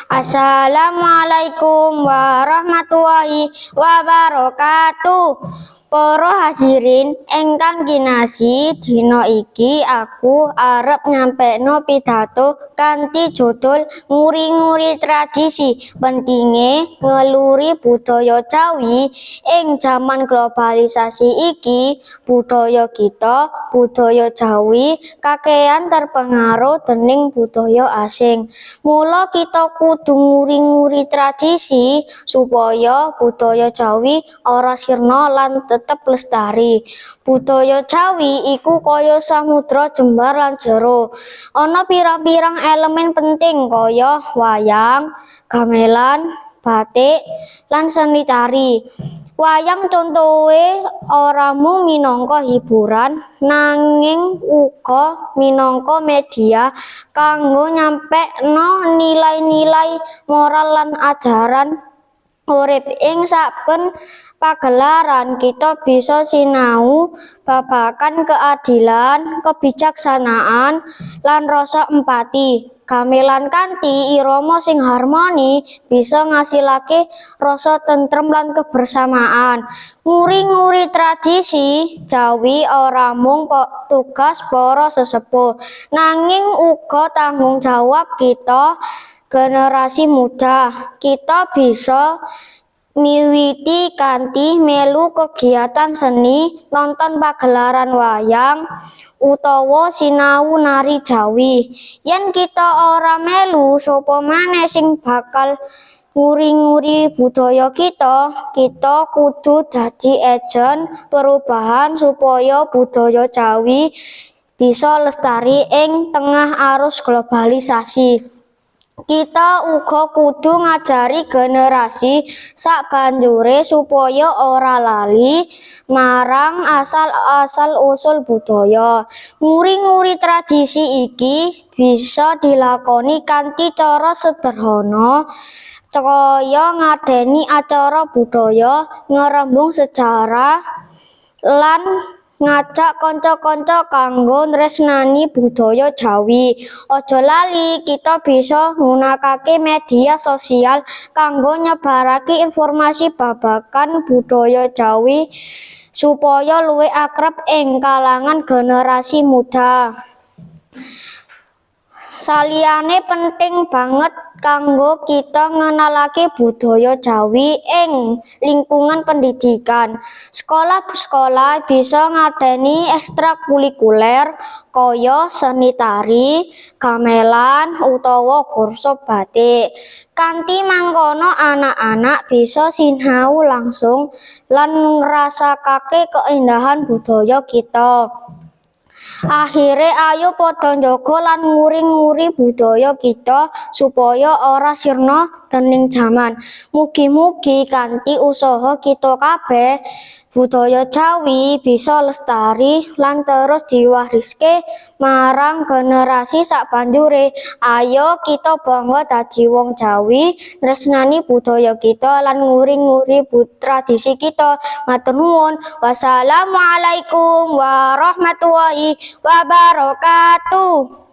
Assalamualaikum warahmatullahi wabarakatuh. Para hadirin ingkang kinasih, dina iki aku arep nyampekno pidato kanthi judul nguri-nguri tradisi, pentinge ngeluri budaya Jawi ing jaman globalisasi iki. Budaya kita, budaya Jawi kakehan terpengaruh dening budaya asing. Mula kita kudu nguri-nguri tradisi supaya budaya Jawi ora sirna lan tetep lestari. Budaya Jawi iku kaya samudra jembar lan jero. Ana pirang-pirang elemen penting kaya wayang, gamelan, batik, lan seni tari. Wayang contohe ora mung minangka hiburan nanging uga minangka media kanggo nyampekno nilai-nilai moral lan ajaran urip. Ing saben pagelaran kita bisa sinau babagan keadilan, kebijaksanaan, lan rasa empati. Gamelan kanthi irama sing harmoni bisa ngasilake rasa tentrem lan kebersamaan. Nguri-nguri tradisi Jawi ora mung tugas para sesepuh, nanging uga tanggung jawab kita generasi muda. Kita bisa miwiti kanthi melu kegiatan seni, nonton pagelaran wayang, utawa sinau nari Jawi. Yen kita ora melu, sapa maneh sing bakal nguri-nguri budaya kita? Kita kudu dadi agen perubahan supaya budaya Jawi bisa lestari ing tengah arus globalisasi. Kita uga kudu ngajari generasi sakbanjure supaya ora lali marang asal-asal usul budaya. Nguri-nguri tradisi iki bisa dilakoni kanthi cara sederhana, kaya ngadeni acara budaya, ngrembug sejarah, lan ngajak kanca-kanca kanggo nresnani budaya Jawi. Aja lali, kita bisa nggunakake media sosial kanggo nyebarake informasi babagan budaya Jawi supaya luwih akrab ing kalangan generasi muda. Saliyane penting banget kanggo kita ngenalake budaya Jawi ing lingkungan pendidikan. Sekolah-sekolah bisa ngadeni ekstrakurikuler kaya seni tari, gamelan, utawa kursus batik. Kanthi mangkono anak-anak bisa sinau langsung lan ngrasakake keindahan budaya kita. Akhire ayo padha njaga lan nguri-nguri budaya kita supaya ora sirna dening jaman. Mugi-mugi kanthi usaha kita kabeh budaya Jawi bisa lestari lan terus diwariske marang generasi sakbanjure. Ayo kita bangga dadi wong Jawi, tresnani budaya kita lan nguri-nguri tradisi kita. Matur nuwun. Wassalamualaikum warahmatullahi wabarakatuh.